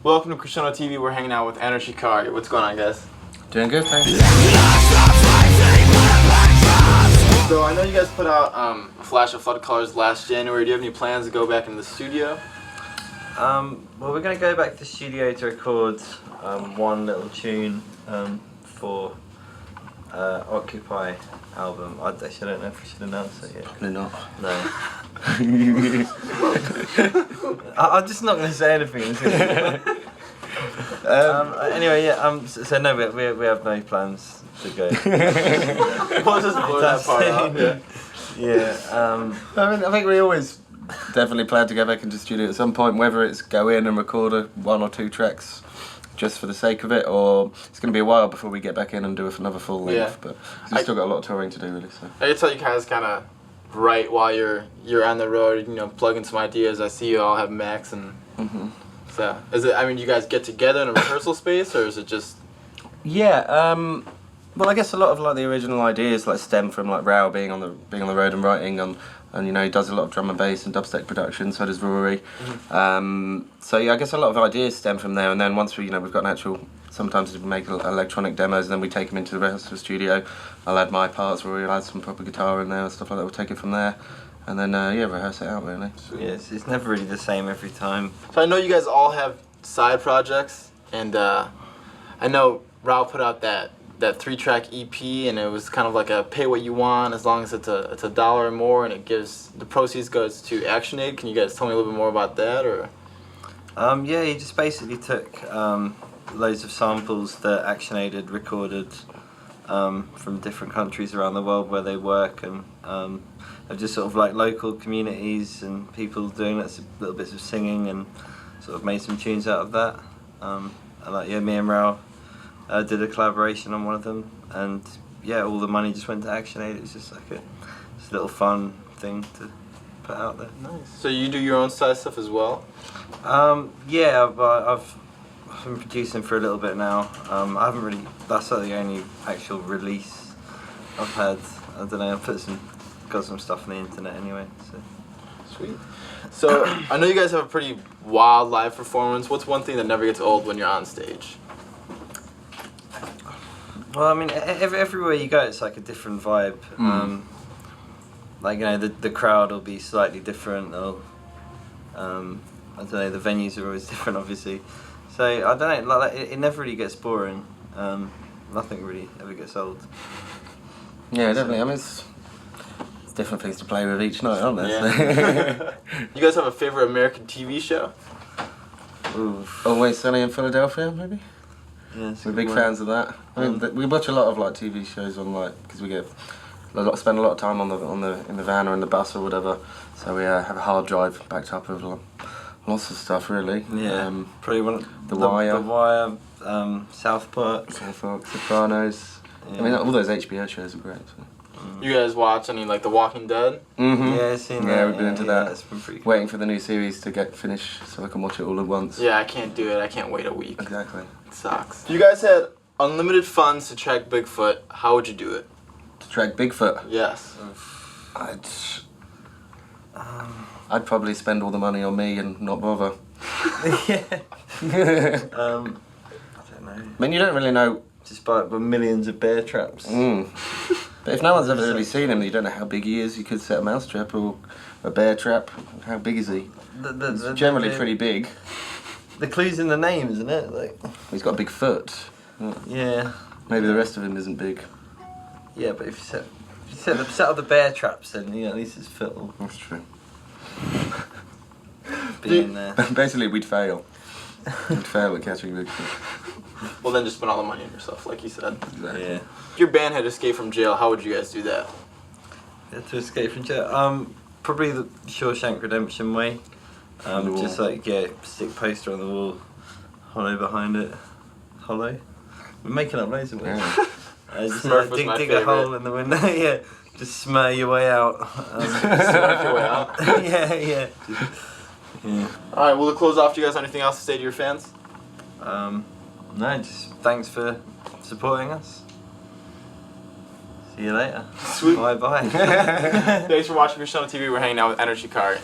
Welcome to Crescendo TV. We're hanging out with SHIKARI. What's going on, guys? Doing good, thanks. So I know you guys put out a Flash of Flood Colors last January. Do you have any plans to go back into the studio? Well, we're going to go back to the studio to record one little tune for Occupy album. Actually, I don't know if we should announce it yet. Probably not. No. I'm just not going to say anything. Anyway, yeah. So no, we have no plans to go. We'll just blow that part out. Yeah. I think we always definitely plan to go back into the studio at some point, whether it's go in and record one or two tracks just for the sake of it, or it's going to be a while before we get back in and do another full length. Yeah. But we've still got a lot of touring to do, really. So I can tell you guys kind of write while you're on the road. You know, plugging some ideas. I see you all have Macs and. So is it? I mean, you guys get together in a rehearsal space, or is it just? yeah. Well, I guess a lot of like the original ideas like stem from like Rao being on the road and writing and you know he does a lot of drum and bass and dubstep production. So does Rory. So yeah, I guess a lot of ideas stem from there. And then once we've got an actual, sometimes we make electronic demos and then we take them into the rehearsal studio. I'll add my parts, Rory will add some proper guitar in there and stuff like that. We'll take it from there. And then, rehearse it out, really. Yes, it's never really the same every time. So I know you guys all have side projects, and I know Rao put out that 3-track EP, and it was kind of like a pay what you want as long as it's $1 or more, and it gives the proceeds goes to ActionAid. Can you guys tell me a little bit more about that, or? Yeah, he just basically took loads of samples that ActionAid had recorded from different countries around the world where they work, and of just sort of like local communities and people doing little bits of singing, and sort of made some tunes out of that. And me and Rao did a collaboration on one of them, and yeah, all the money just went to ActionAid. It was just like a little fun thing to put out there. Nice. So you do your own side stuff as well? Yeah, but I've been producing for a little bit now. I haven't really. That's like the only actual release I've had. I don't know. Got some stuff on the internet anyway. So. Sweet. So I know you guys have a pretty wild live performance. What's one thing that never gets old when you're on stage? Well, I mean, everywhere you go, it's like a different vibe. Like the crowd will be slightly different. Or I don't know. The venues are always different, obviously. So I don't know. Like it never really gets boring. Nothing really ever gets old. Yeah, definitely. I mean, it's different things to play with each night, aren't there? Yeah. You guys have a favorite American TV show? Oof. Always Sunny in Philadelphia, maybe. Yeah, We're big fans of that. I mean, we watch a lot of like TV shows on because we spend a lot of time in the van or in the bus or whatever. So we have a hard drive backed up with lots of stuff, really. Yeah, probably one. The Wire. The Wire. South Park. Sopranos. Yeah. I mean, all those HBO shows are great. So. You guys watch any like The Walking Dead? Yeah, I've seen that. Yeah, we've been into that. It's been pretty cool. Waiting for the new series to get finished so I can watch it all at once. Yeah, I can't do it. I can't wait a week. Exactly. It sucks. If you guys had unlimited funds to track Bigfoot, how would you do it? To track Bigfoot? Yes. I'd probably spend all the money on me and not bother. Yeah. I don't know. I mean, you don't really know. Just buy millions of bear traps. But if no one's ever really seen him, you don't know how big he is. You could set a mouse trap or a bear trap. How big is he? He's generally pretty big. The clue's in the name, isn't it? Like. He's got a big foot. Yeah. Maybe the rest of him isn't big. Yeah, but if you set up the bear traps, then at least it's filled. That's true. Being there. Basically, we'd fail. We'd fail at catching Bigfoot. Well, then just spend all the money on yourself, like you said. Exactly. Yeah. If your band had escaped from jail, how would you guys do that? Yeah, to escape from jail. Probably the Shawshank Redemption way. Just like stick poster on the wall, hollow behind it. Hollow. We're making up loads of ways. Yeah. Just Smurf was my dig a favorite. hole in the window. Yeah. Just smell your way out. Smurf your way out. Yeah. Yeah. Alright, well, to close off, do you guys have anything else to say to your fans? No, just thanks for supporting us. See you later. Sweet. Bye bye. Thanks for watching Crescendo TV. We're hanging out with SHIKARI.